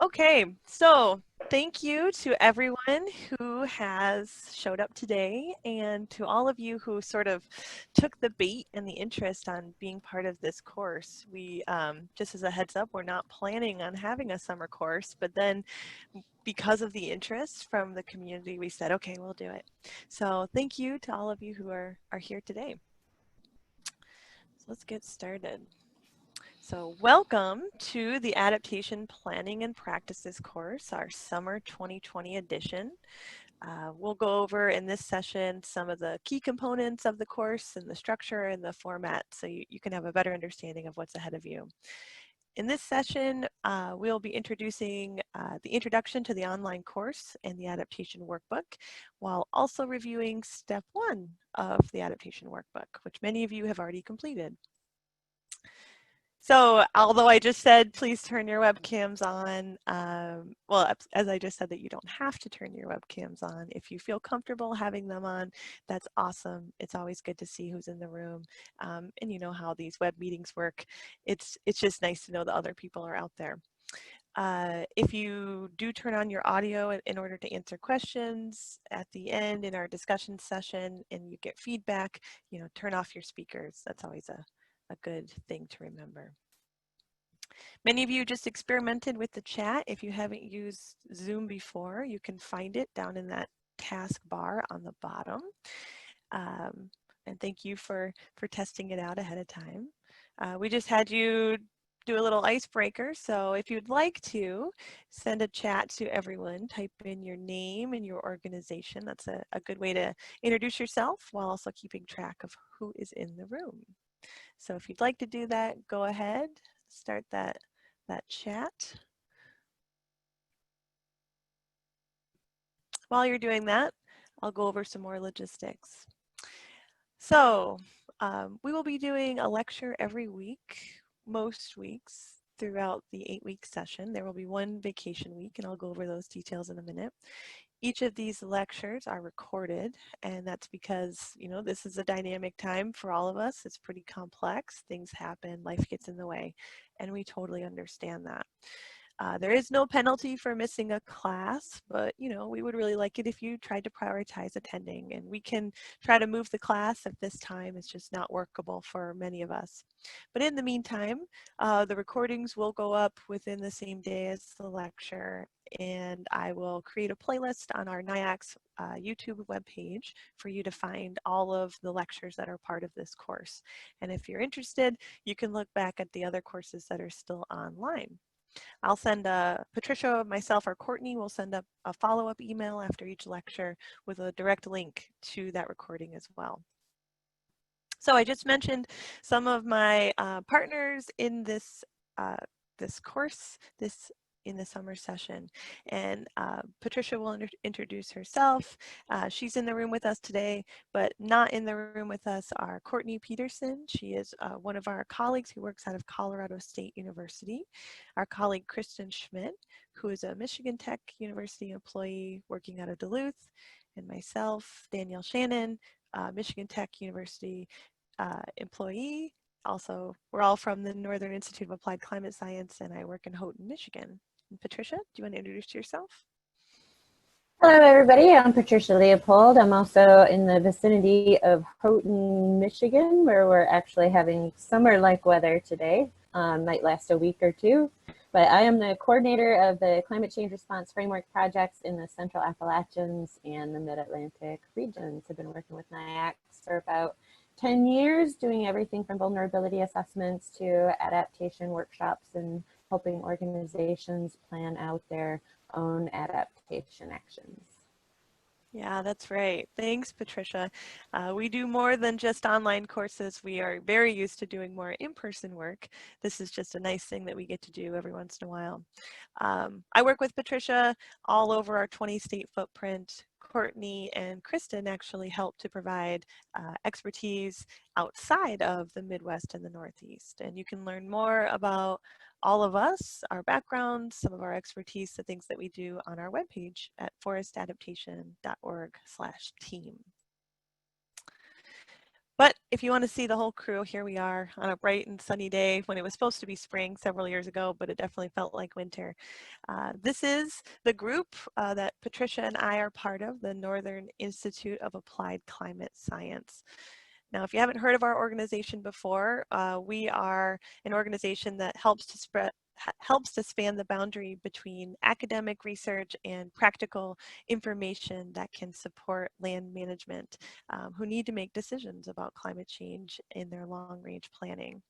Okay, so thank you to everyone who has showed up today and to all of you who sort of took the bait and the interest on being part of this course. Just as a heads up, we're not planning on having a summer course, but then because of the interest from the community, we said, okay, we'll do it. So thank you to all of you who are here today. So let's get started. So welcome to the Adaptation Planning and Practices course, our summer 2020 edition. We'll go over in this session some of the key components of the course and the structure and the format so you can have a better understanding of what's ahead of you. In this session, we'll be introducing the introduction to the online course and the adaptation workbook, while also reviewing step 1 of the adaptation workbook, which many of you have already completed. So although I just said, please turn your webcams on, well, as I just said that you don't have to turn your webcams on. If you feel comfortable having them on, that's awesome. It's always good to see who's in the room. And you know how these web meetings work. It's just nice to know that other people are out there. If you do turn on your audio in order to answer questions at the end in our discussion session and you get feedback, turn off your speakers. That's always a good thing to remember. Many of you just experimented with the chat. If you haven't used Zoom before, you can find it down in that taskbar on the bottom. And thank you for testing it out ahead of time. We just had you do a little icebreaker. So if you'd like to send a chat to everyone, type in your name and your organization. That's a good way to introduce yourself while also keeping track of who is in the room. So if you'd like to do that, go ahead, start that chat. While you're doing that, I'll go over some more logistics. So we will be doing a lecture every week, most weeks throughout the 8-week session. There will be one vacation week, and I'll go over those details in a minute. Each of these lectures are recorded, and that's because, this is a dynamic time for all of us. It's pretty complex. Things happen, life gets in the way, and we totally understand that. There is no penalty for missing a class, but we would really like it if you tried to prioritize attending, and we can try to move the class if this time is just not workable for many of us. But in the meantime, the recordings will go up within the same day as the lecture, and I will create a playlist on our NIACS YouTube webpage for you to find all of the lectures that are part of this course. And if you're interested, you can look back at the other courses that are still online. I'll send Patricia, myself, or Courtney will send up a follow-up email after each lecture with a direct link to that recording as well. So I just mentioned some of my partners in this course, in the summer session. And Patricia will introduce herself. She's in the room with us today, but not in the room with us are Courtney Peterson. She is one of our colleagues who works out of Colorado State University. Our colleague Kristen Schmidt, who is a Michigan Tech University employee working out of Duluth, and myself, Danielle Shannon, Michigan Tech University employee. Also, we're all from the Northern Institute of Applied Climate Science, and I work in Houghton, Michigan. And Patricia, do you want to introduce yourself? Hello, everybody. I'm Patricia Leopold. I'm also in the vicinity of Houghton, Michigan, where we're actually having summer-like weather today. Might last a week or two. But I am the coordinator of the Climate Change Response Framework projects in the Central Appalachians and the Mid-Atlantic regions. I've been working with NIACS for about 10 years, doing everything from vulnerability assessments to adaptation workshops and helping organizations plan out their own adaptation actions. Yeah, that's right. Thanks, Patricia. We do more than just online courses. We are very used to doing more in-person work. This is just a nice thing that we get to do every once in a while. I work with Patricia all over our 20-state footprint. Courtney and Kristen actually help to provide expertise outside of the Midwest and the Northeast. And you can learn more about all of us, our backgrounds, some of our expertise, the things that we do on our webpage at forestadaptation.org/team. But if you want to see the whole crew, here we are on a bright and sunny day when it was supposed to be spring several years ago, but it definitely felt like winter. This is the group that Patricia and I are part of, the Northern Institute of Applied Climate Science. Now, if you haven't heard of our organization before, we are an organization that helps to span the boundary between academic research and practical information that can support land management who need to make decisions about climate change in their long-range planning.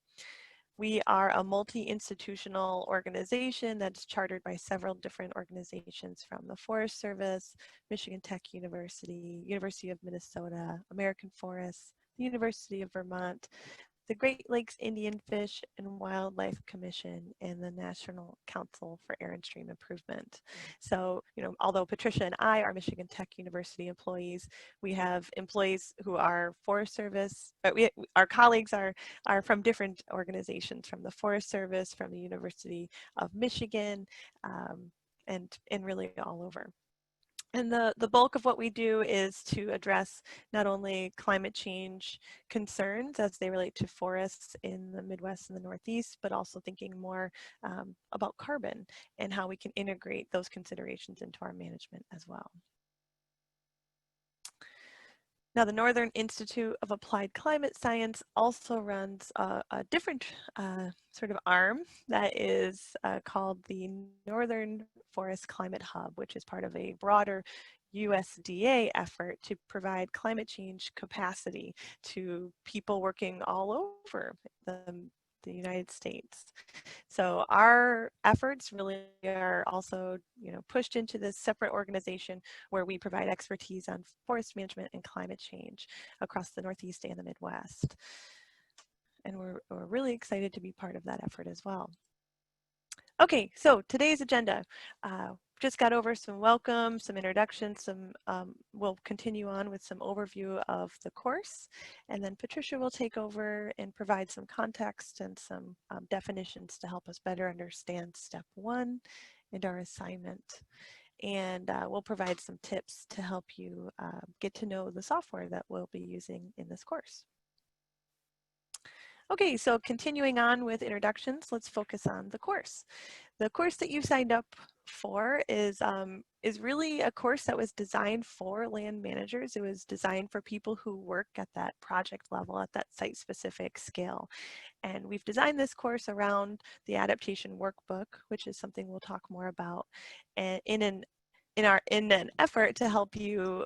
We are a multi-institutional organization that's chartered by several different organizations from the Forest Service, Michigan Tech University, University of Minnesota, American Forests, the University of Vermont, the Great Lakes Indian Fish and Wildlife Commission, and the National Council for Air and Stream Improvement. So, although Patricia and I are Michigan Tech University employees, we have employees who are Forest Service, but our colleagues are from different organizations, from the Forest Service, from the University of Michigan, and really all over. And the bulk of what we do is to address not only climate change concerns as they relate to forests in the Midwest and the Northeast, but also thinking more about carbon and how we can integrate those considerations into our management as well. Now, the Northern Institute of Applied Climate Science also runs a different sort of arm that is called the Northern Forest Climate Hub, which is part of a broader USDA effort to provide climate change capacity to people working all over the United States. So our efforts really are also, pushed into this separate organization where we provide expertise on forest management and climate change across the Northeast and the Midwest. And we're really excited to be part of that effort as well. Okay, so today's agenda. Just got over some welcome, some introductions, we'll continue on with some overview of the course, and then Patricia will take over and provide some context and some definitions to help us better understand step 1 and our assignment. And we'll provide some tips to help you get to know the software that we'll be using in this course. Okay, so continuing on with introductions, let's focus on the course. The course that you signed up for is really a course that was designed for land managers. It was designed for people who work at that project level, at that site-specific scale. And we've designed this course around the Adaptation Workbook, which is something we'll talk more about, and in an effort to help you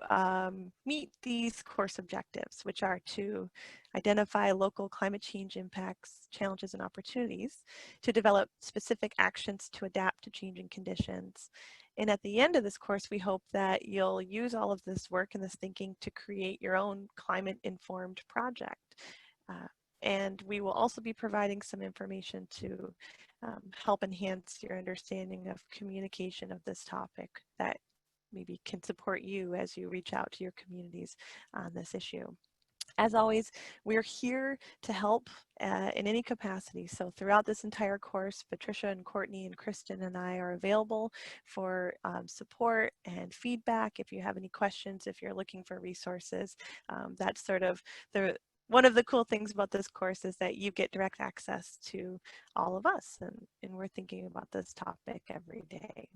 meet these course objectives, which are to identify local climate change impacts, challenges, and opportunities, to develop specific actions to adapt to changing conditions. And at the end of this course, we hope that you'll use all of this work and this thinking to create your own climate-informed project. And we will also be providing some information to help enhance your understanding of communication of this topic that maybe can support you as you reach out to your communities on this issue. As always, we're here to help in any capacity. So throughout this entire course, Patricia and Courtney and Kristen and I are available for support and feedback. If you have any questions, if you're looking for resources, that's sort of one of the cool things about this course is that you get direct access to all of us, and we're thinking about this topic every day.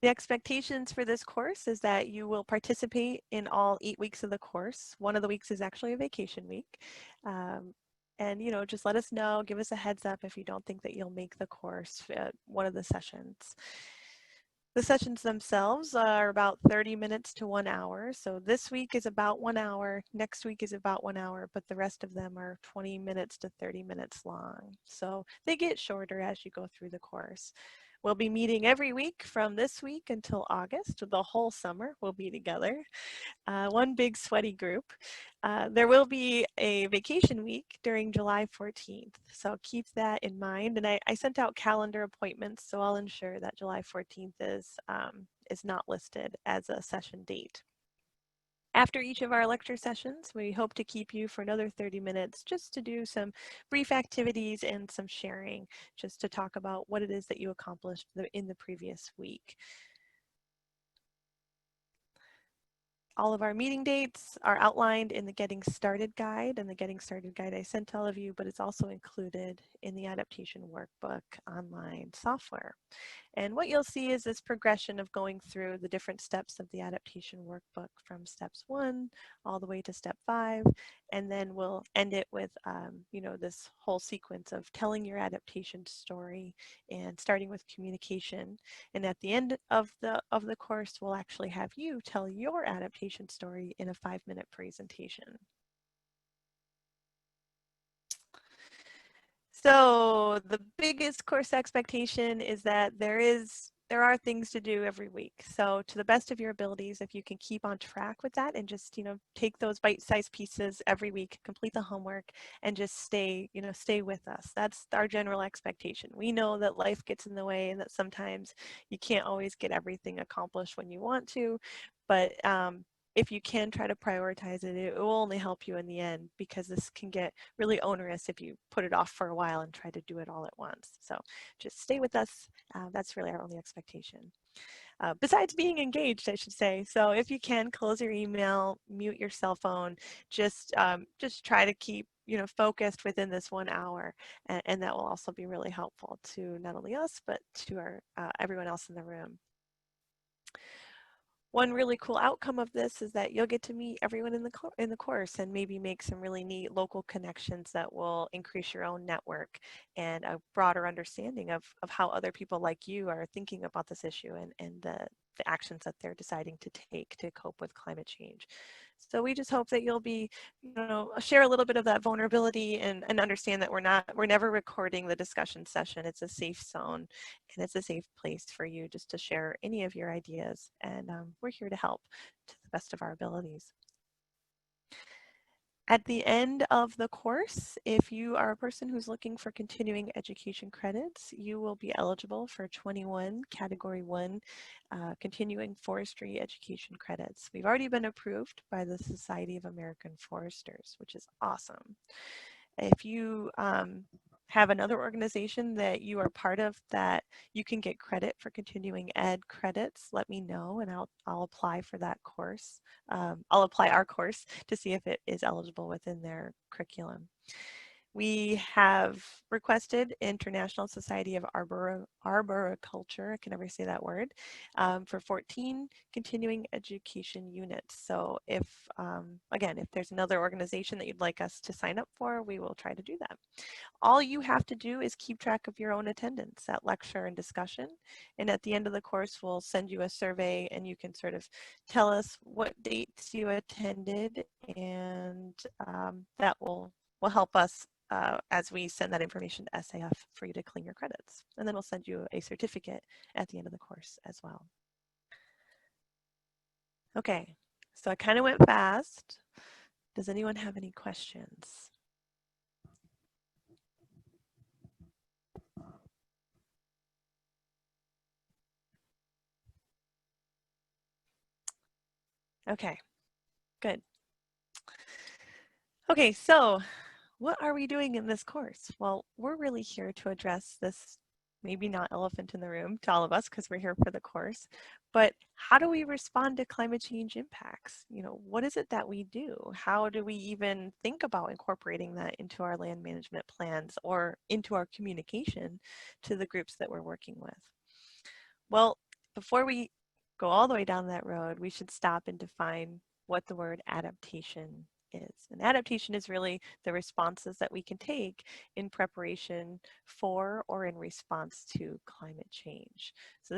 The expectations for this course is that you will participate in all 8 weeks of the course. One of the weeks is actually a vacation week. And just let us know, give us a heads up if you don't think that you'll make the course at one of the sessions. The sessions themselves are about 30 minutes to 1 hour. So this week is about 1 hour, next week is about 1 hour, but the rest of them are 20 minutes to 30 minutes long. So they get shorter as you go through the course. We'll be meeting every week from this week until August. The whole summer we'll be together, one big sweaty group. There will be a vacation week during July 14th, so keep that in mind. And I sent out calendar appointments, so I'll ensure that July 14th is not listed as a session date. After each of our lecture sessions, we hope to keep you for another 30 minutes just to do some brief activities and some sharing, just to talk about what it is that you accomplished in the previous week. All of our meeting dates are outlined in the Getting Started guide, and the Getting Started guide I sent to all of you, but it's also included in the Adaptation Workbook online software. And what you'll see is this progression of going through the different steps of the adaptation workbook from steps 1 all the way to step 5. And then we'll end it with, you know, this whole sequence of telling your adaptation story and starting with communication. And at the end of the course, we'll actually have you tell your adaptation story in a 5-minute presentation. So the biggest course expectation is that there are things to do every week. So to the best of your abilities, if you can keep on track with that and just, you know, take those bite-sized pieces every week, complete the homework, and just stay, you know, stay with us. That's our general expectation. We know that life gets in the way and that sometimes you can't always get everything accomplished when you want to, but if you can try to prioritize it, it will only help you in the end, because this can get really onerous if you put it off for a while and try to do it all at once. So just stay with us. That's really our only expectation. Besides being engaged, I should say. So if you can, close your email, mute your cell phone, just try to keep, you know, focused within this 1 hour, and that will also be really helpful to not only us, but to our everyone else in the room. One really cool outcome of this is that you'll get to meet everyone in the course and maybe make some really neat local connections that will increase your own network and a broader understanding of how other people like you are thinking about this issue and the actions that they're deciding to take to cope with climate change. So we just hope that you'll be, you know, share a little bit of that vulnerability and understand that we're never recording the discussion session. It's a safe zone and it's a safe place for you just to share any of your ideas. And we're here to help to the best of our abilities. At the end of the course, if you are a person who's looking for continuing education credits, you will be eligible for 21 Category 1 continuing forestry education credits. We've already been approved by the Society of American Foresters, which is awesome. If you have another organization that you are part of that you can get credit for continuing ed credits, let me know and I'll apply for that course. I'll apply our course to see if it is eligible within their curriculum. We have requested International Society of Arboriculture, I can never say that word, for 14 continuing education units. So if, again, if there's another organization that you'd like us to sign up for, we will try to do that. All you have to do is keep track of your own attendance at lecture and discussion. And at the end of the course, we'll send you a survey and you can sort of tell us what dates you attended, and that will help us as we send that information to SAF for you to claim your credits. And then we'll send you a certificate at the end of the course as well. Okay, so I kind of went fast. Does anyone have any questions? Okay, good. Okay, so what are we doing in this course? Well, we're really here to address this maybe not elephant in the room to all of us because we're here for the course, but how do we respond to climate change impacts? You know, what is it that we do? How do we even think about incorporating that into our land management plans or into our communication to the groups that we're working with? Well, before we go all the way down that road, we should stop and define what the word adaptation is. And adaptation is really the responses that we can take in preparation for or in response to climate change. So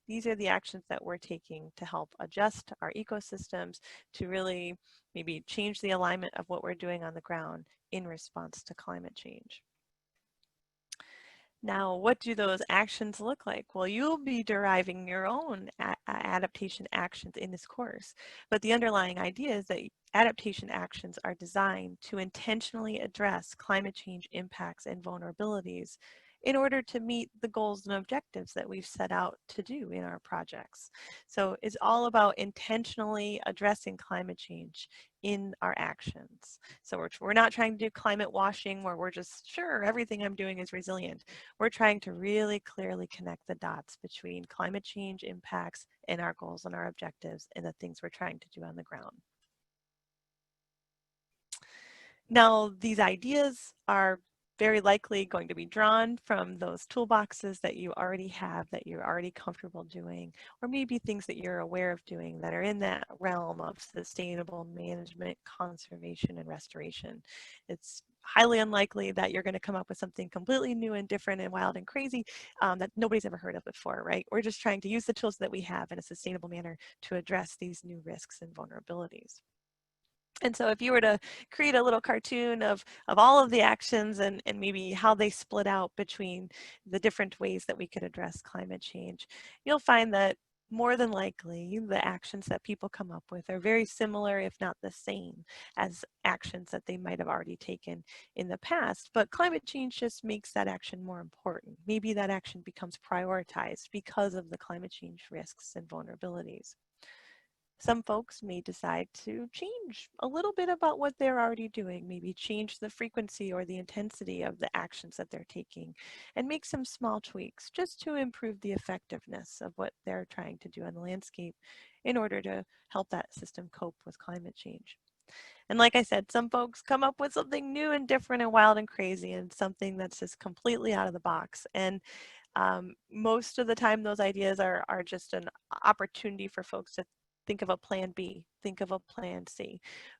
these are the actions that we're taking to help adjust our ecosystems to really maybe change the alignment of what we're doing on the ground in response to climate change. Now, what do those actions look like? Well, you'll be deriving your own adaptation actions in this course, but the underlying idea is that adaptation actions are designed to intentionally address climate change impacts and vulnerabilities in order to meet the goals and objectives that we've set out to do in our projects. So it's all about intentionally addressing climate change in our actions. So we're not trying to do climate washing where we're just, sure, everything I'm doing is resilient. We're trying to really clearly connect the dots between climate change impacts and our goals and our objectives and the things we're trying to do on the ground. Now, these ideas are very likely going to be drawn from those toolboxes that you already have, that you're already comfortable doing, or maybe things that you're aware of doing that are in that realm of sustainable management, conservation, and restoration. It's highly unlikely that you're going to come up with something completely new and different and wild and crazy that nobody's ever heard of before, right? We're just trying to use the tools that we have in a sustainable manner to address these new risks and vulnerabilities. And so if you were to create a little cartoon of all of the actions and maybe how they split out between the different ways that we could address climate change, you'll find that more than likely the actions that people come up with are very similar, if not the same, as actions that they might have already taken in the past. But climate change just makes that action more important. Maybe that action becomes prioritized because of the climate change risks and vulnerabilities. Some folks may decide to change a little bit about what they're already doing, maybe change the frequency or the intensity of the actions that they're taking and make some small tweaks just to improve the effectiveness of what they're trying to do on the landscape in order to help that system cope with climate change. And like I said, some folks come up with something new and different and wild and crazy and something that's just completely out of the box. And most of the time those ideas are just an opportunity for folks to think of a plan B, think of a plan C.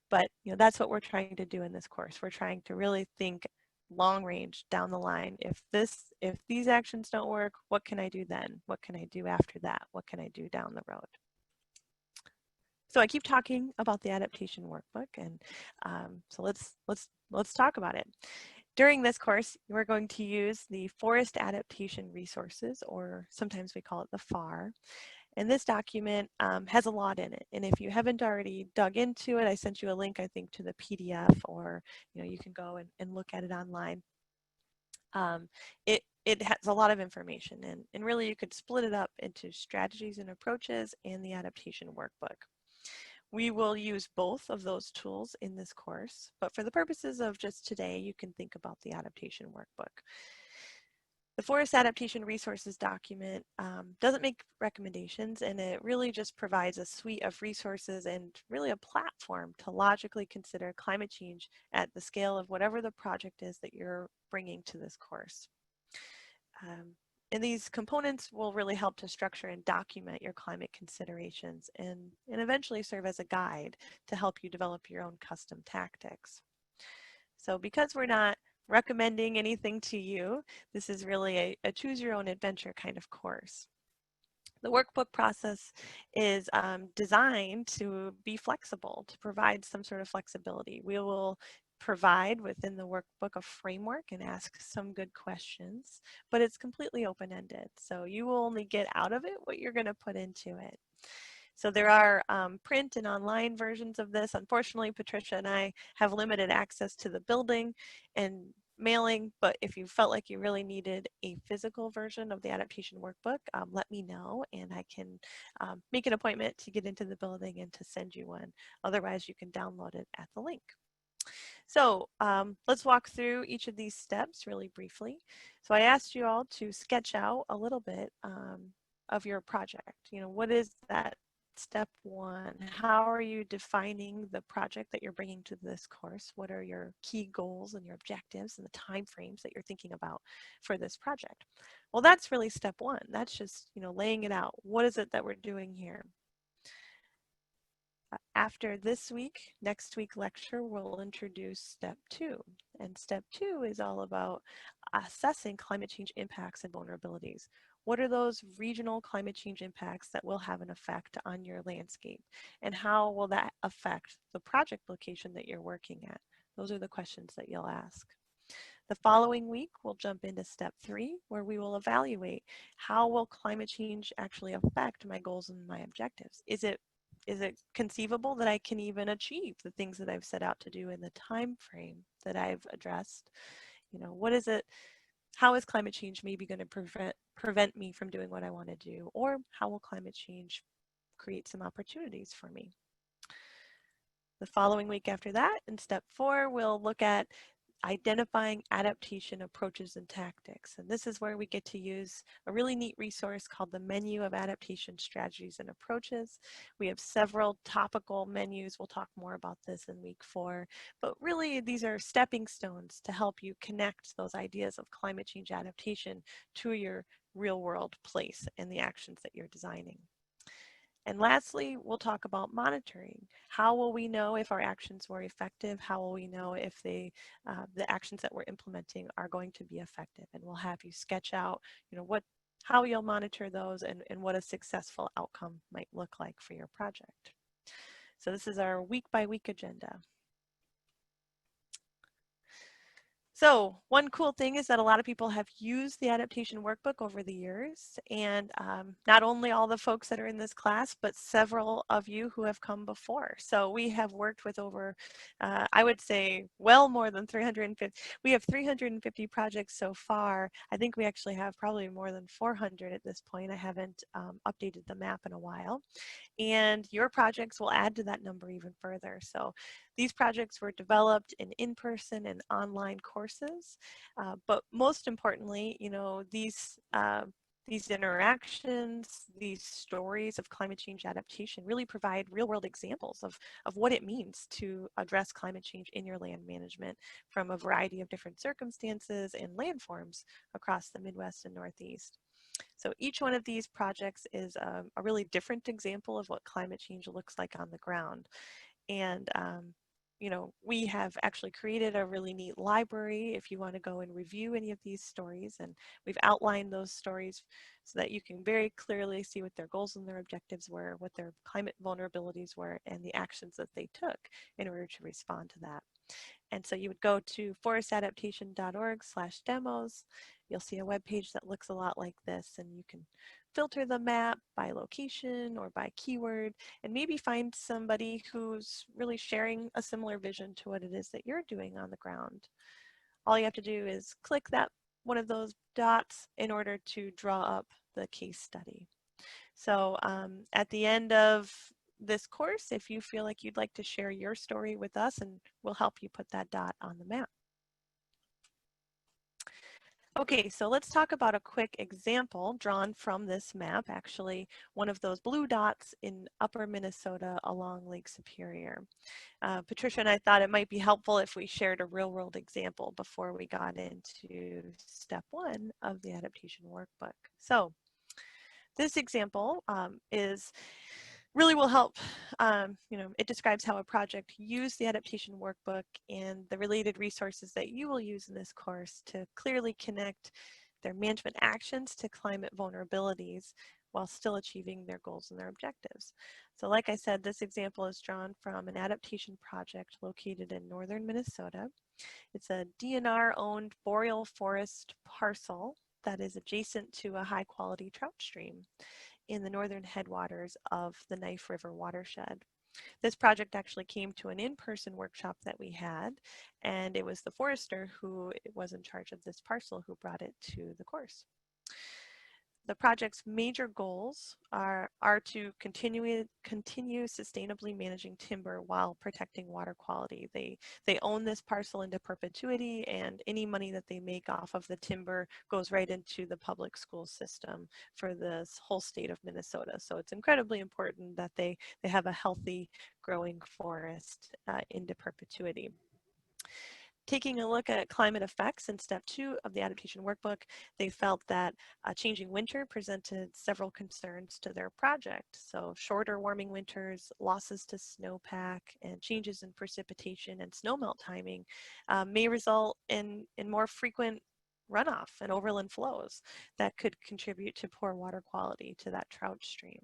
But that's what we're trying to do in this course. We're trying to really think long range down the line. If these actions don't work, what can I do then? What can I do after that? What can I do down the road? So I keep talking about the adaptation workbook, and so let's talk about it. During this course, we're going to use the Forest Adaptation Resources, or sometimes we call it the FAR. And this document has a lot in it. And if you haven't already dug into it, I sent you a link, I think, to the PDF, or you can go and look at it online. It has a lot of information, and really you could split it up into strategies and approaches and the adaptation workbook. We will use both of those tools in this course, but for the purposes of just today, you can think about the adaptation workbook. The Forest Adaptation Resources document doesn't make recommendations, and it really just provides a suite of resources and really a platform to logically consider climate change at the scale of whatever the project is that you're bringing to this course. And these components will really help to structure and document your climate considerations and eventually serve as a guide to help you develop your own custom tactics. So because we're not recommending anything to you, this is really a choose your own adventure kind of course. The workbook process is designed to be flexible, to provide some sort of flexibility. We will provide within the workbook a framework and ask some good questions, but it's completely open-ended. So you will only get out of it what you're going to put into it. So there are print and online versions of this. Unfortunately, Patricia and I have limited access to the building and mailing, but if you felt like you really needed a physical version of the adaptation workbook, let me know and I can make an appointment to get into the building and to send you one. Otherwise, you can download it at the link. So let's walk through each of these steps really briefly. So I asked you all to sketch out a little bit of your project. What is that step one? How are you defining the project that you're bringing to this course? What are your key goals and your objectives and the time frames that you're thinking about for this project? Well, that's really step one. That's just, laying it out. What is it that we're doing here? After this week, next week lecture, we'll introduce step two. And step two is all about assessing climate change impacts and vulnerabilities. What are those regional climate change impacts that will have an effect on your landscape? And how will that affect the project location that you're working at? Those are the questions that you'll ask. The following week, we'll jump into step three, where we will evaluate how will climate change actually affect my goals and my objectives. Is it conceivable that I can even achieve the things that I've set out to do in the time frame that I've addressed? What is it? how is climate change maybe going to prevent me from doing what I want to do? Or how will climate change create some opportunities for me? The following week after that, in step 4, we'll look at identifying adaptation approaches and tactics. And this is where we get to use a really neat resource called the Menu of Adaptation Strategies and Approaches. We have several topical menus. We'll talk more about this in week 4. But really, these are stepping stones to help you connect those ideas of climate change adaptation to your real world place and the actions that you're designing. And lastly, we'll talk about monitoring. How will we know if our actions were effective? How will we know if the actions that we're implementing are going to be effective? And we'll have you sketch out, how you'll monitor those and what a successful outcome might look like for your project. So this is our week by week agenda. So one cool thing is that a lot of people have used the adaptation workbook over the years, and not only all the folks that are in this class, but several of you who have come before. So we have worked with over, I would say, well more than 350. We have 350 projects so far. I think we actually have probably more than 400 at this point. I haven't updated the map in a while. And your projects will add to that number even further. So these projects were developed in in-person and online courses, but most importantly, these interactions, these stories of climate change adaptation really provide real-world examples of what it means to address climate change in your land management from a variety of different circumstances and landforms across the Midwest and Northeast. So each one of these projects is a really different example of what climate change looks like on the ground. And we have actually created a really neat library if you want to go and review any of these stories. And we've outlined those stories so that you can very clearly see what their goals and their objectives were, what their climate vulnerabilities were, and the actions that they took in order to respond to that. And so you would go to forestadaptation.org/demos. You'll see a web page that looks a lot like this, and you can filter the map by location or by keyword, and maybe find somebody who's really sharing a similar vision to what it is that you're doing on the ground. All you have to do is click that one of those dots in order to draw up the case study. So at the end of this course, if you feel like you'd like to share your story with us, and we'll help you put that dot on the map. Okay, so let's talk about a quick example drawn from this map, actually one of those blue dots in upper Minnesota along Lake Superior. Patricia and I thought it might be helpful if we shared a real-world example before we got into step 1 of the adaptation workbook. So this example really will help, it describes how a project used the adaptation workbook and the related resources that you will use in this course to clearly connect their management actions to climate vulnerabilities while still achieving their goals and their objectives. So like I said, this example is drawn from an adaptation project located in northern Minnesota. It's a DNR-owned boreal forest parcel that is adjacent to a high-quality trout stream in the northern headwaters of the Knife River watershed. This project actually came to an in-person workshop that we had, and it was the forester who was in charge of this parcel who brought it to the course. The project's major goals are to continue sustainably managing timber while protecting water quality. They own this parcel into perpetuity, and any money that they make off of the timber goes right into the public school system for this whole state of Minnesota. So it's incredibly important that they have a healthy growing forest into perpetuity. Taking a look at climate effects in step 2 of the adaptation workbook, they felt that a changing winter presented several concerns to their project. So shorter warming winters, losses to snowpack, and changes in precipitation and snowmelt timing may result in more frequent runoff and overland flows that could contribute to poor water quality to that trout stream.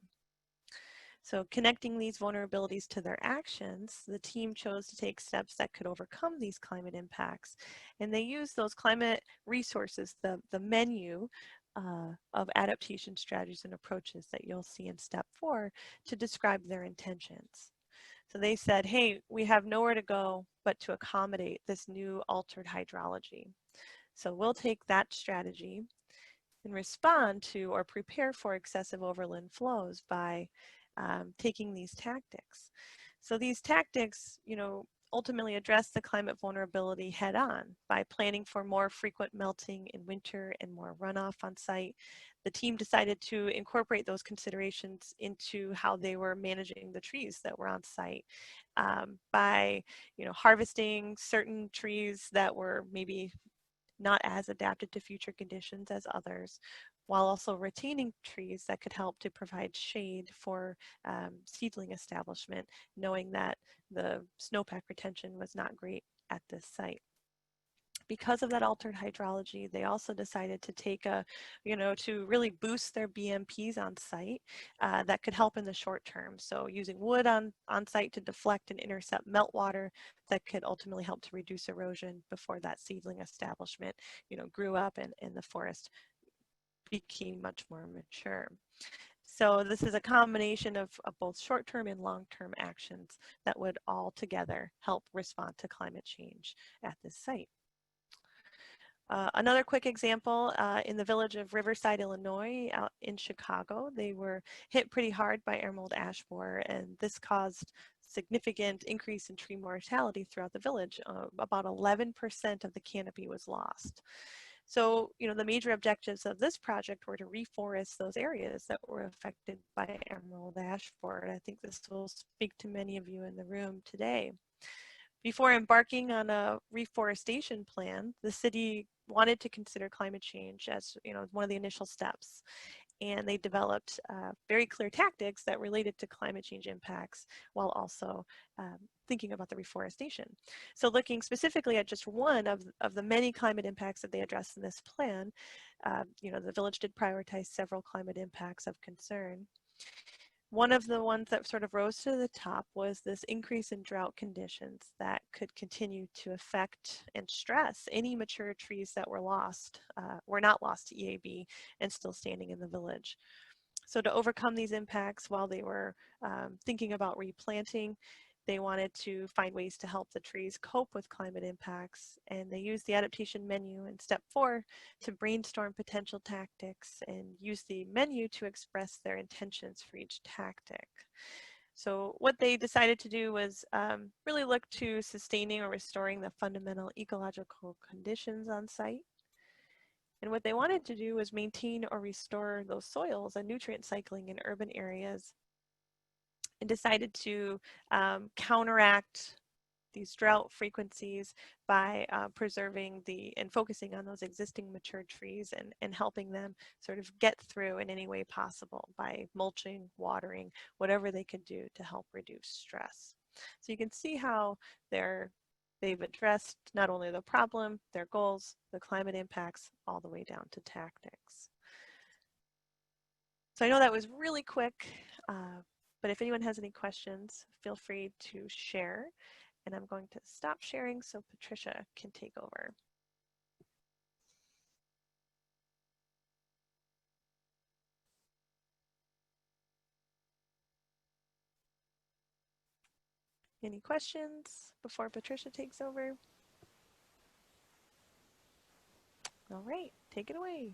So connecting these vulnerabilities to their actions, the team chose to take steps that could overcome these climate impacts. And they used those climate resources, the menu of adaptation strategies and approaches that you'll see in step 4 to describe their intentions. So they said, hey, we have nowhere to go but to accommodate this new altered hydrology. So we'll take that strategy and respond to or prepare for excessive overland flows by taking these tactics. So these tactics, ultimately address the climate vulnerability head on by planning for more frequent melting in winter and more runoff on site. The team decided to incorporate those considerations into how they were managing the trees that were on site by, harvesting certain trees that were maybe not as adapted to future conditions as others, while also retaining trees that could help to provide shade for seedling establishment, knowing that the snowpack retention was not great at this site. Because of that altered hydrology, they also decided to take to really boost their BMPs on site that could help in the short term. So using wood on site to deflect and intercept meltwater that could ultimately help to reduce erosion before that seedling establishment, grew up and the forest became much more mature. So this is a combination of both short-term and long-term actions that would all together help respond to climate change at this site. Another quick example, in the village of Riverside, Illinois, out in Chicago, they were hit pretty hard by emerald ash borer, and this caused significant increase in tree mortality throughout the village. About 11% of the canopy was lost. So, the major objectives of this project were to reforest those areas that were affected by emerald ash borer. I think this will speak to many of you in the room today. Before embarking on a reforestation plan, the city wanted to consider climate change as one of the initial steps. And they developed very clear tactics that related to climate change impacts while also thinking about the reforestation. So looking specifically at just one of the many climate impacts that they addressed in this plan, the village did prioritize several climate impacts of concern. One of the ones that sort of rose to the top was this increase in drought conditions that could continue to affect and stress any mature trees that were not lost to EAB and still standing in the village. So to overcome these impacts while they were thinking about replanting, they wanted to find ways to help the trees cope with climate impacts, and they used the adaptation menu in step 4 to brainstorm potential tactics and use the menu to express their intentions for each tactic. So what they decided to do was really look to sustaining or restoring the fundamental ecological conditions on site. And what they wanted to do was maintain or restore those soils and nutrient cycling in urban areas, and decided to counteract these drought frequencies by preserving and focusing on those existing mature trees and helping them sort of get through in any way possible by mulching, watering, whatever they could do to help reduce stress. So you can see how they've addressed not only the problem, their goals, the climate impacts, all the way down to tactics. So I know that was really quick, but if anyone has any questions, feel free to share. And I'm going to stop sharing so Patricia can take over. Any questions before Patricia takes over? All right, take it away.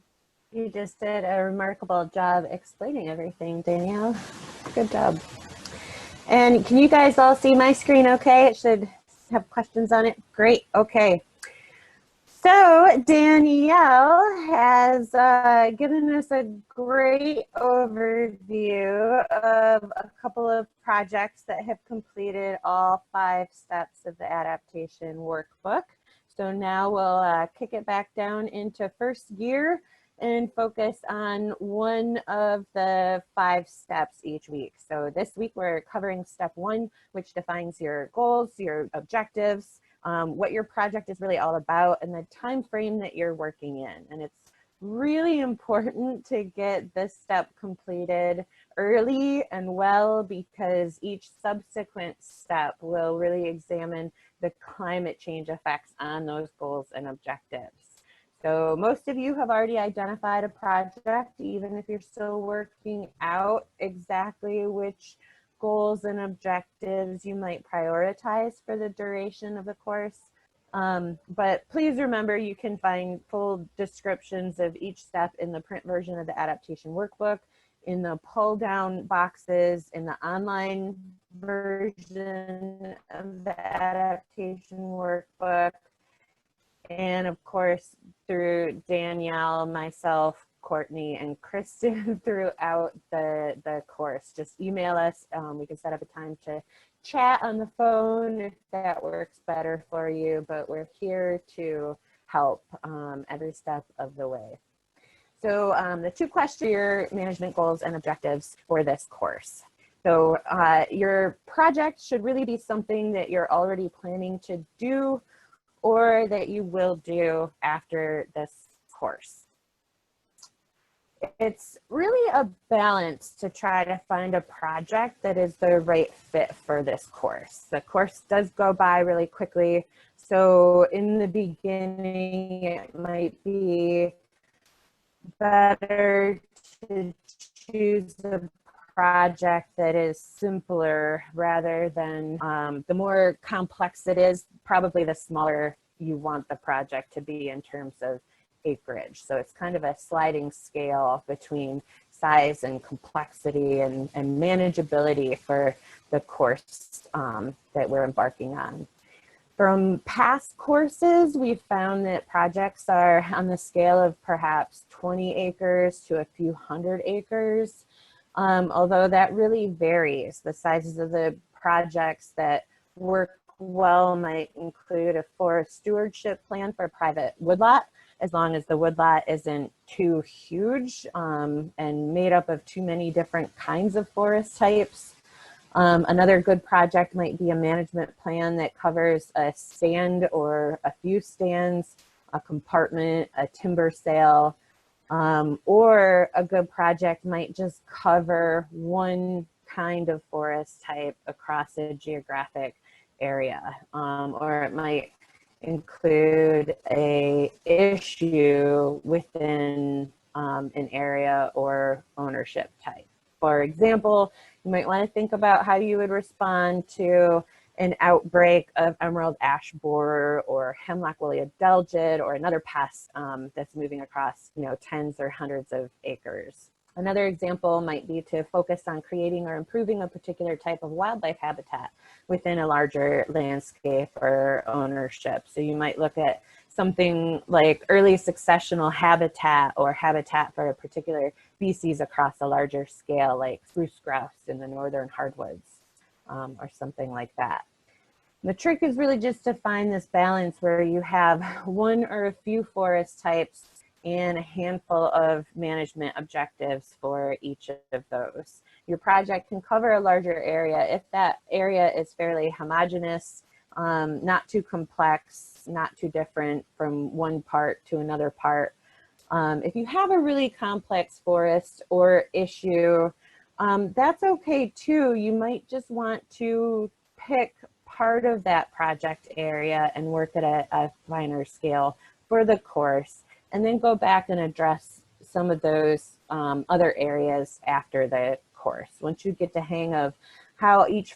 You just did a remarkable job explaining everything, Danielle. Good job. And can you guys all see my screen okay? It should have questions on it. Great. Okay. So Danielle has given us a great overview of a couple of projects that have completed all 5 steps of the adaptation workbook. So now we'll kick it back down into first gear and focus on one of the 5 steps each week. So this week we're covering step 1, which defines your goals, your objectives, what your project is really all about, and the time frame that you're working in. And it's really important to get this step completed early and well, because each subsequent step will really examine the climate change effects on those goals and objectives. So most of you have already identified a project, even if you're still working out exactly which goals and objectives you might prioritize for the duration of the course. But please remember, you can find full descriptions of each step in the print version of the adaptation workbook, in the pull down boxes, in the online version of the adaptation workbook, and of course through Danielle, myself, Courtney, and Kristen throughout the course. Just email us. We can set up a time to chat on the phone if that works better for you, but we're here to help every step of the way. So the 2 questions, your management goals and objectives for this course. So your project should really be something that you're already planning to do or that you will do after this course. It's really a balance to try to find a project that is the right fit for this course. The course does go by really quickly. So in the beginning, it might be better to choose a project that is simpler rather than the more complex it is, probably the smaller you want the project to be in terms of acreage. So it's kind of a sliding scale between size and complexity and manageability for the course that we're embarking on. From past courses, we've found that projects are on the scale of perhaps 20 acres to a few hundred acres, although that really varies. The sizes of the projects that work well might include a forest stewardship plan for a private woodlot, as long as the woodlot isn't too huge and made up of too many different kinds of forest types. Another good project might be a management plan that covers a stand or a few stands, a compartment, a timber sale, or a good project might just cover one kind of forest type across a geographic area, or it might include a issue within an area or ownership type. For example, you might want to think about how you would respond to an outbreak of emerald ash borer or hemlock woolly adelgid or another pest that's moving across, tens or hundreds of acres. Another example might be to focus on creating or improving a particular type of wildlife habitat within a larger landscape or ownership. So you might look at something like early successional habitat or habitat for a particular species across a larger scale, like spruce grouse in the northern hardwoods or something like that. The trick is really just to find this balance where you have one or a few forest types and a handful of management objectives for each of those. Your project can cover a larger area if that area is fairly homogeneous, not too complex, not too different from one part to another part. If you have a really complex forest or issue, that's okay too. You might just want to pick part of that project area and work at a finer scale for the course, and then go back and address some of those other areas after the course. Once you get the hang of how each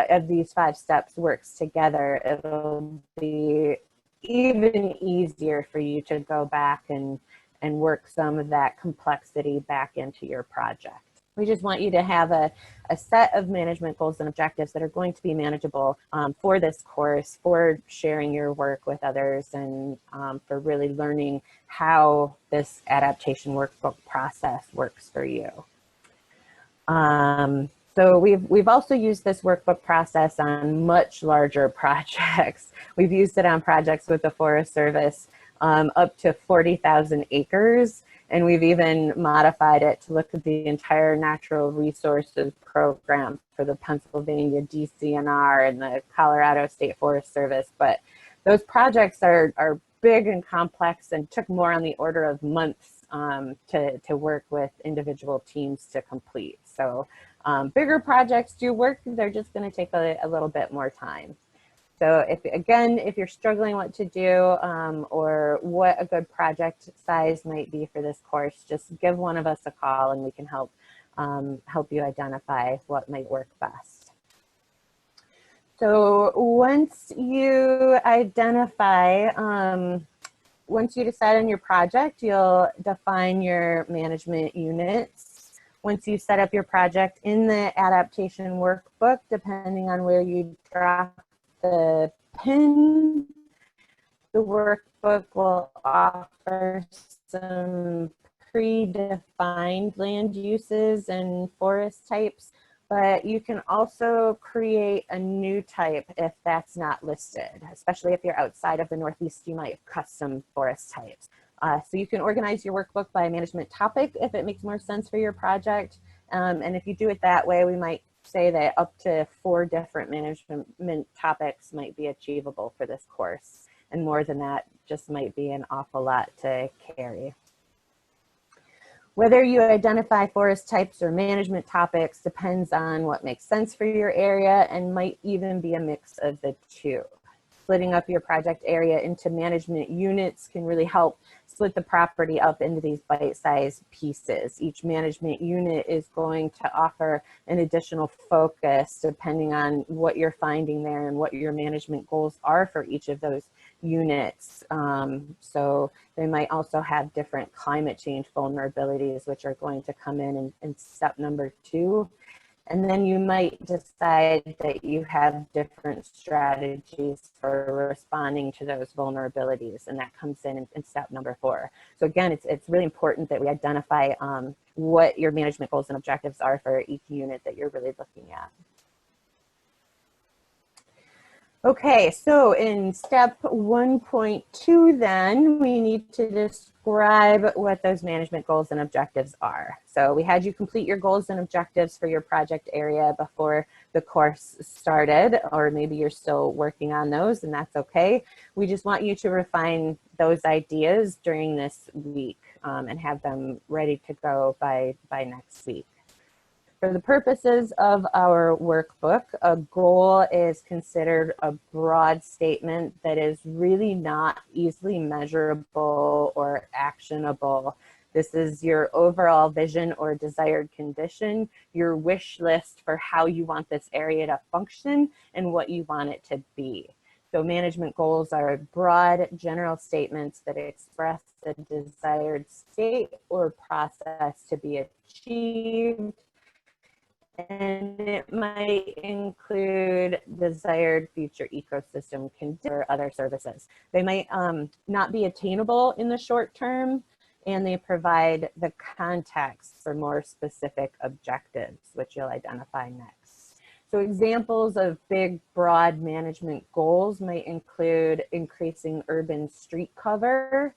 of these 5 steps works together, it'll be even easier for you to go back and work some of that complexity back into your project. We just want you to have a set of management goals and objectives that are going to be manageable for this course, for sharing your work with others, and for really learning how this adaptation workbook process works for you. So we've also used this workbook process on much larger projects. We've used it on projects with the Forest Service up to 40,000 acres. And we've even modified it to look at the entire natural resources program for the Pennsylvania DCNR and the Colorado State Forest Service. But those projects are big and complex and took more on the order of months to work with individual teams to complete. So bigger projects do work, they're just going to take a little bit more time. So if you're struggling what to do or what a good project size might be for this course, just give one of us a call and we can help you identify what might work best. So once you identify, once you decide on your project, you'll define your management units. Once you set up your project in the adaptation workbook, depending on where you drop the pin, the workbook will offer some predefined land uses and forest types, but you can also create a new type if that's not listed, especially if you're outside of the Northeast, you might have custom forest types. So you can organize your workbook by management topic if it makes more sense for your project. And if you do it that way, we might say that up to 4 different management topics might be achievable for this course. And more than that just might be an awful lot to carry. Whether you identify forest types or management topics depends on what makes sense for your area and might even be a mix of the two. Splitting up your project area into management units can really help split the property up into these bite-sized pieces. Each management unit is going to offer an additional focus depending on what you're finding there and what your management goals are for each of those units. So they might also have different climate change vulnerabilities, which are going to come in step number 2. And then you might decide that you have different strategies for responding to those vulnerabilities, and that comes in step number 4. So again, it's really important that we identify what your management goals and objectives are for each unit that you're really looking at. Okay, so in step 1.2 then, we need to describe what those management goals and objectives are. So we had you complete your goals and objectives for your project area before the course started, or maybe you're still working on those, and that's okay. We just want you to refine those ideas during this week and have them ready to go by next week. For the purposes of our workbook, a goal is considered a broad statement that is really not easily measurable or actionable. This is your overall vision or desired condition, your wish list for how you want this area to function and what you want it to be. So management goals are broad general statements that express a desired state or process to be achieved. And it might include desired future ecosystem conditions or other services. They might not be attainable in the short term, and they provide the context for more specific objectives, which you'll identify next. So examples of big, broad management goals might include increasing urban street cover,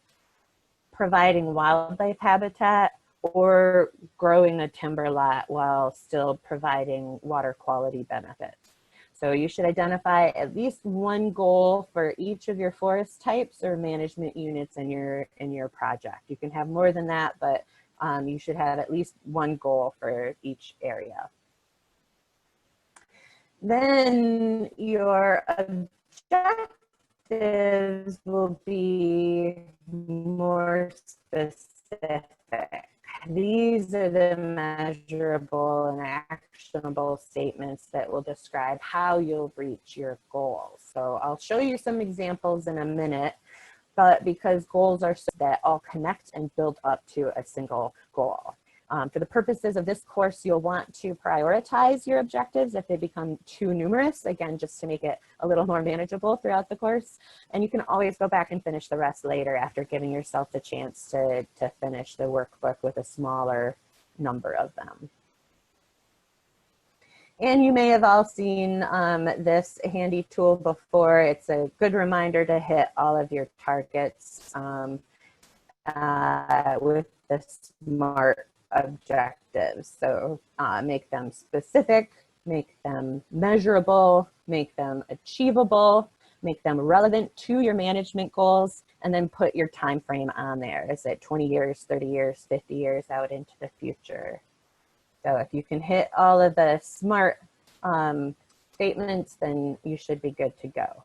providing wildlife habitat, or growing a timber lot while still providing water quality benefits. So you should identify at least one goal for each of your forest types or management units in your project. You can have more than that, but you should have at least one goal for each area. Then your objectives will be more specific. These are the measurable and actionable statements that will describe how you'll reach your goals. So I'll show you some examples in a minute, but because goals are so that all connect and build up to a single goal. For the purposes of this course, you'll want to prioritize your objectives if they become too numerous, again, just to make it a little more manageable throughout the course. And you can always go back and finish the rest later after giving yourself the chance to finish the workbook with a smaller number of them. And you may have all seen this handy tool before. It's a good reminder to hit all of your targets with the SMART objectives. So make them specific, make them measurable, make them achievable, make them relevant to your management goals, and then put your time frame on there. Is it 20 years, 30 years, 50 years out into the future? So if you can hit all of the SMART statements, then you should be good to go.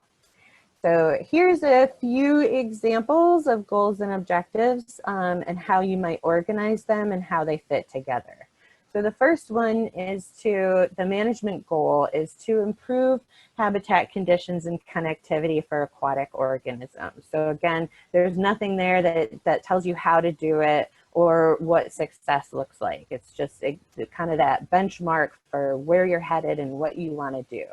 So here's a few examples of goals and objectives and how you might organize them and how they fit together. So the first one is the management goal is to improve habitat conditions and connectivity for aquatic organisms. So again, there's nothing there that tells you how to do it or what success looks like. It's just kind of that benchmark for where you're headed and what you want to do.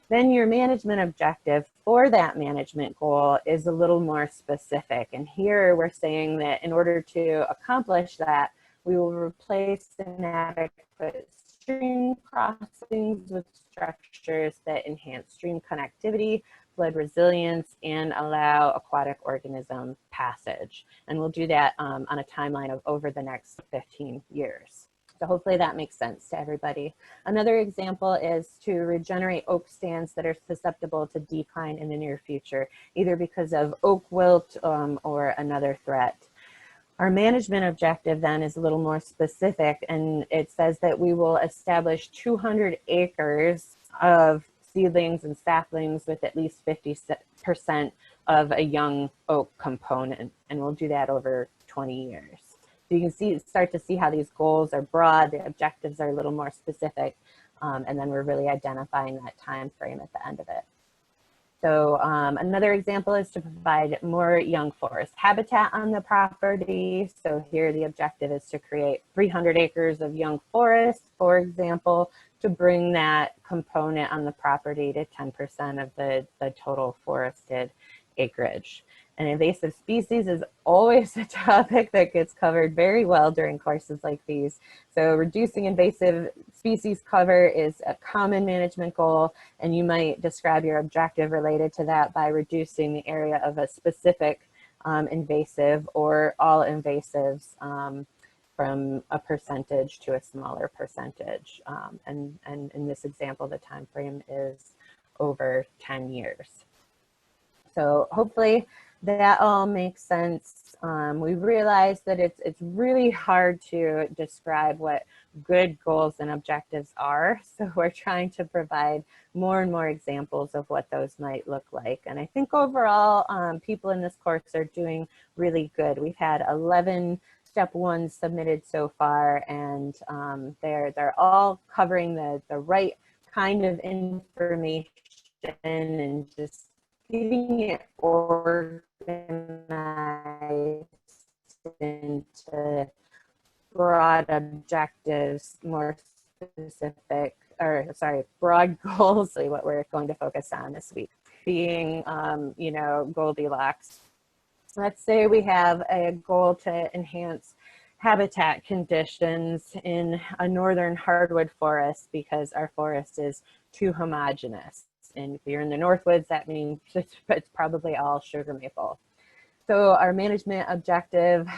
Then your management objective for that management goal is a little more specific. And here we're saying that in order to accomplish that, we will replace inadequate stream crossings with structures that enhance stream connectivity, flood resilience, and allow aquatic organism passage. And we'll do that on a timeline of over the next 15 years. So hopefully that makes sense to everybody. Another example is to regenerate oak stands that are susceptible to decline in the near future, either because of oak wilt or another threat. Our management objective then is a little more specific, and it says that we will establish 200 acres of seedlings and saplings with at least 50% of a young oak component, and we'll do that over 20 years. So you can start to see how these goals are broad, the objectives are a little more specific, and then we're really identifying that time frame at the end of it. So another example is to provide more young forest habitat on the property. So here the objective is to create 300 acres of young forest, for example, to bring that component on the property to 10% of the total forested acreage. And invasive species is always a topic that gets covered very well during courses like these. So reducing invasive species cover is a common management goal, and you might describe your objective related to that by reducing the area of a specific invasive or all invasives from a percentage to a smaller percentage. And in this example, the time frame is over 10 years. So hopefully that all makes sense. We realize that it's really hard to describe what good goals and objectives are. So we're trying to provide more and more examples of what those might look like. And I think overall, people in this course are doing really good. We've had 11 step ones submitted so far, and they're all covering the right kind of information and just getting it organized into broad objectives, more specific, or sorry, broad goals, what we're going to focus on this week, being, Goldilocks. Let's say we have a goal to enhance habitat conditions in a northern hardwood forest because our forest is too homogeneous. And if you're in the Northwoods, that means it's probably all sugar maple. So our management objective,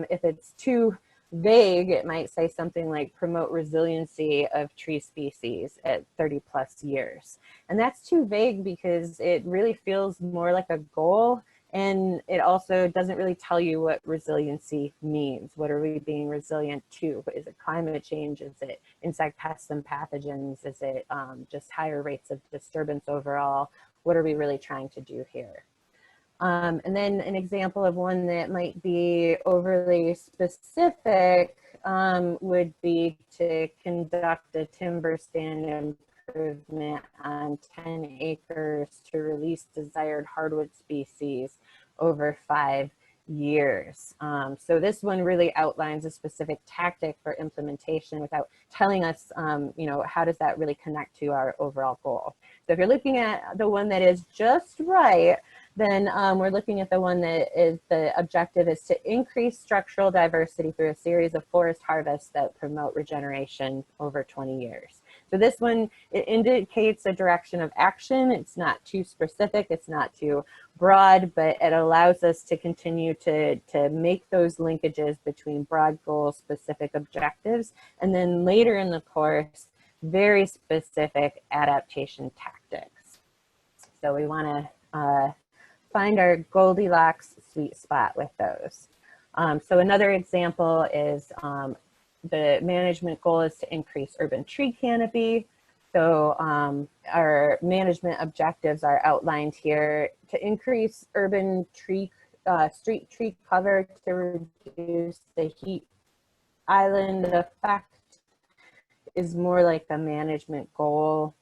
if it's too vague, it might say something like promote resiliency of tree species at 30 plus years. And that's too vague because it really feels more like a goal. And it also doesn't really tell you what resiliency means. What are we being resilient to? Is it climate change? Is it insect pests and pathogens? Is it just higher rates of disturbance overall? What are we really trying to do here? And then an example of one that might be overly specific would be to conduct a timber stand improvement on 10 acres to release desired hardwood species over 5 years. So this one really outlines a specific tactic for implementation without telling us, how does that really connect to our overall goal. So if you're looking at the one that is just right, then we're looking at the one that is the objective is to increase structural diversity through a series of forest harvests that promote regeneration over 20 years. So this one, it indicates a direction of action. It's not too specific, it's not too broad, but it allows us to continue to make those linkages between broad goals, specific objectives, and then later in the course, very specific adaptation tactics. So we want to find our Goldilocks sweet spot with those. So another example is the management goal is to increase urban tree canopy. So our management objectives are outlined here to increase urban street tree cover to reduce the heat island effect is more like the management goal.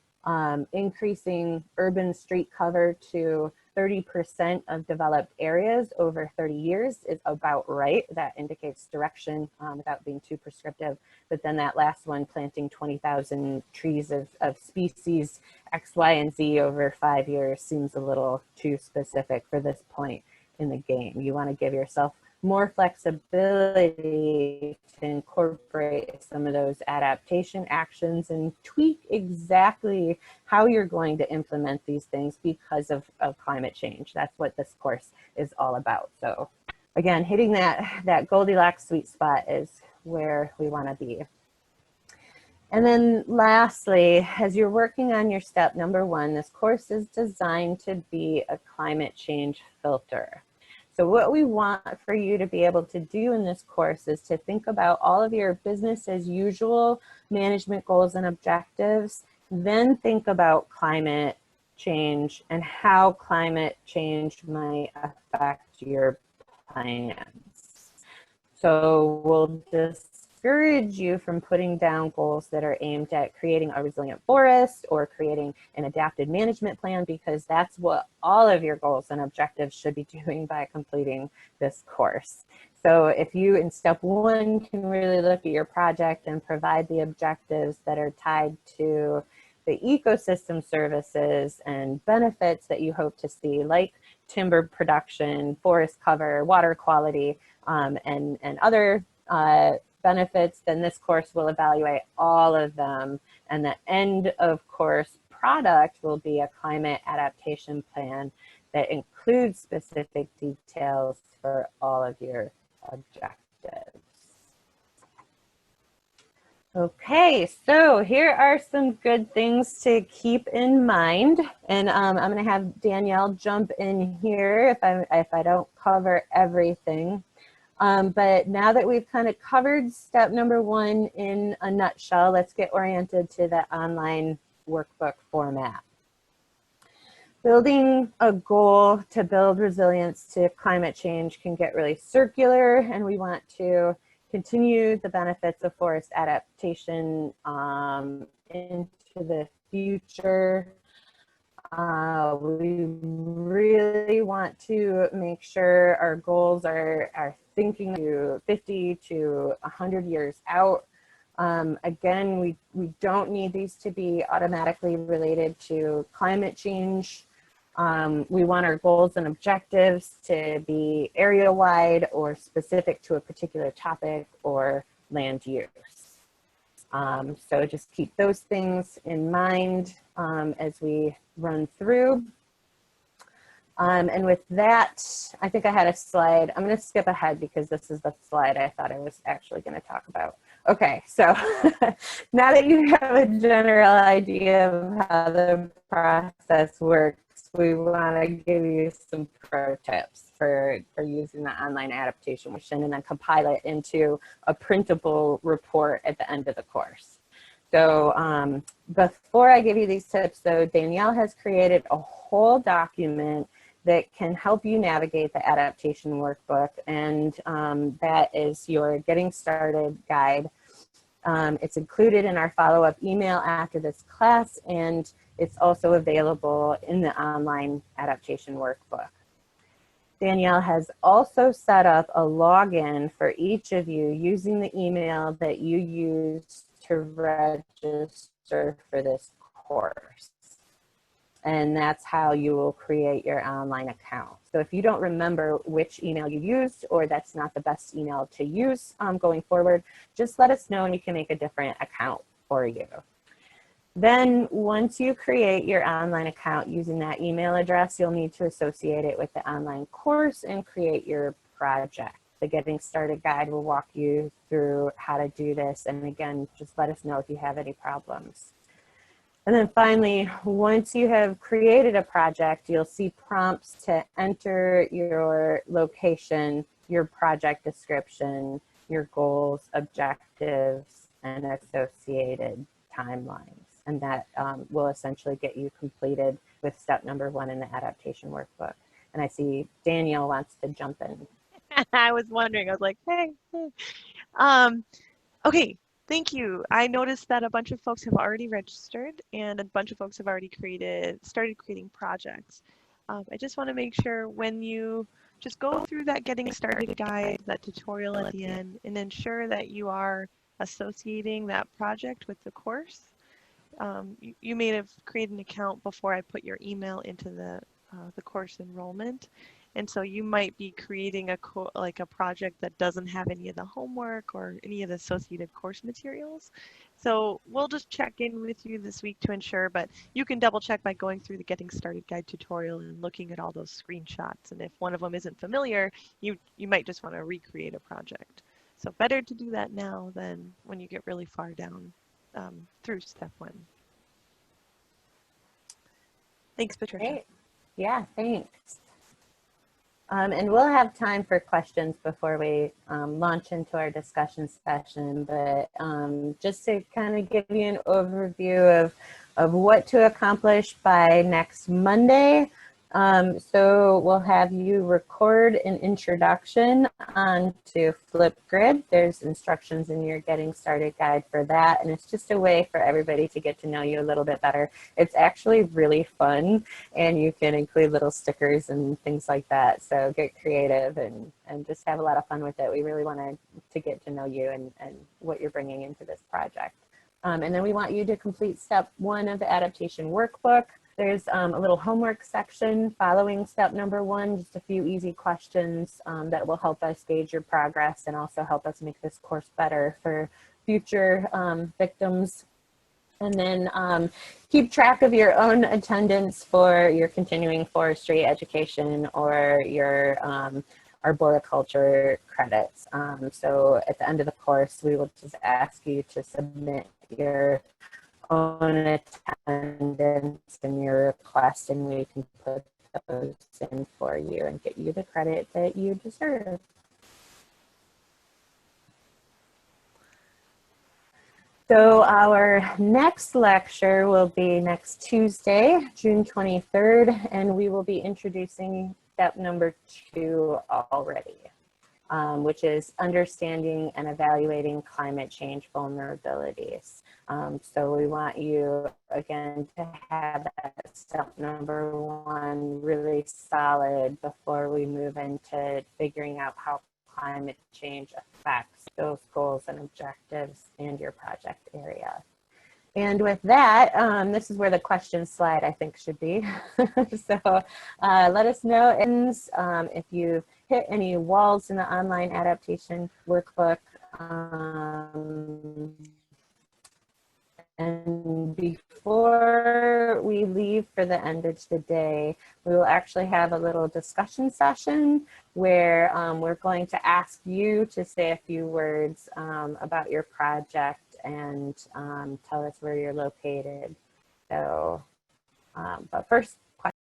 Increasing urban street cover to 30% of developed areas over 30 years is about right. That indicates direction without being too prescriptive. But then that last one, planting 20,000 trees of species X, Y, and Z over 5 years, seems a little too specific for this point in the game. You want to give yourself more flexibility to incorporate some of those adaptation actions and tweak exactly how you're going to implement these things because of climate change. That's what this course is all about. So again, hitting that Goldilocks sweet spot is where we want to be. And then lastly, as you're working on your step number 1, this course is designed to be a climate change filter. So what we want for you to be able to do in this course is to think about all of your business as usual management goals and objectives, then think about climate change and how climate change might affect your plans. So we'll discourage you from putting down goals that are aimed at creating a resilient forest or creating an adapted management plan, because that's what all of your goals and objectives should be doing by completing this course. So if you in step 1 can really look at your project and provide the objectives that are tied to the ecosystem services and benefits that you hope to see, like timber production, forest cover, water quality, and other benefits, then this course will evaluate all of them. And the end of course product will be a climate adaptation plan that includes specific details for all of your objectives. Okay, so here are some good things to keep in mind. And I'm going to have Danielle jump in here if I don't cover everything. But now that we've kind of covered step number 1 in a nutshell, let's get oriented to the online workbook format. Building a goal to build resilience to climate change can get really circular, and we want to continue the benefits of forest adaptation into the future. We really want to make sure our goals are thinking to 50 to 100 years out. Again, we don't need these to be automatically related to climate change. We want our goals and objectives to be area-wide or specific to a particular topic or land use. So just keep those things in mind as we run through. And with that, I think I had a slide. I'm going to skip ahead because this is the slide I thought I was actually going to talk about. Okay, so now that you have a general idea of how the process works, we want to give you some pro tips for using the online adaptation mission and then compile it into a printable report at the end of the course. So before I give you these tips, though, Danielle has created a whole document that can help you navigate the adaptation workbook, and that is your getting started guide. It's included in our follow-up email after this class, and it's also available in the online adaptation workbook. Danielle has also set up a login for each of you using the email that you used to register for this course. And that's how you will create your online account. So if you don't remember which email you used, or that's not the best email to use going forward, just let us know and we can make a different account for you. Then once you create your online account using that email address, you'll need to associate it with the online course and create your project. The Getting Started Guide will walk you through how to do this. And again, just let us know if you have any problems. And then finally, once you have created a project, you'll see prompts to enter your location, your project description, your goals, objectives, and associated timelines. And that will essentially get you completed with step number 1 in the adaptation workbook. And I see Danielle wants to jump in. I was wondering, I was like, hey. Okay, Thank you. I noticed that a bunch of folks have already registered and a bunch of folks have already started creating projects. I just want to make sure when you just go through that getting started guide, that tutorial at the end, and ensure that you are associating that project with the course. You may have created an account before I put your email into the course enrollment. And so you might be creating like a project that doesn't have any of the homework or any of the associated course materials. So we'll just check in with you this week to ensure, but you can double check by going through the Getting Started Guide tutorial and looking at all those screenshots. And if one of them isn't familiar, you might just want to recreate a project. So better to do that now than when you get really far down through step one. Thanks, Patricia. Great. Yeah, thanks. And we'll have time for questions before we launch into our discussion session, but just to kind of give you an overview of what to accomplish by next Monday. So we'll have you record an introduction onto Flipgrid. There's instructions in your Getting Started guide for that, and it's just a way for everybody to get to know you a little bit better. It's actually really fun, and you can include little stickers and things like that. So get creative and just have a lot of fun with it. We really want to get to know you and what you're bringing into this project. And then we want you to complete step 1 of the adaptation workbook. There's a little homework section following step number 1, just a few easy questions that will help us gauge your progress and also help us make this course better for future victims. And then keep track of your own attendance for your continuing forestry education or your arboriculture credits. So at the end of the course, we will just ask you to submit your own attendance and your request, and we can put those in for you and get you the credit that you deserve. So our next lecture will be next Tuesday, June 23rd, and we will be introducing step number 2 already, which is understanding and evaluating climate change vulnerabilities. So we want you, again, to have that step number 1 really solid before we move into figuring out how climate change affects those goals and objectives and your project area. And with that, this is where the question slide, I think, should be. So let us know if you've hit any walls in the online adaptation workbook. And before we leave for the end of the day, we will actually have a little discussion session where we're going to ask you to say a few words about your project and tell us where you're located. So, but first,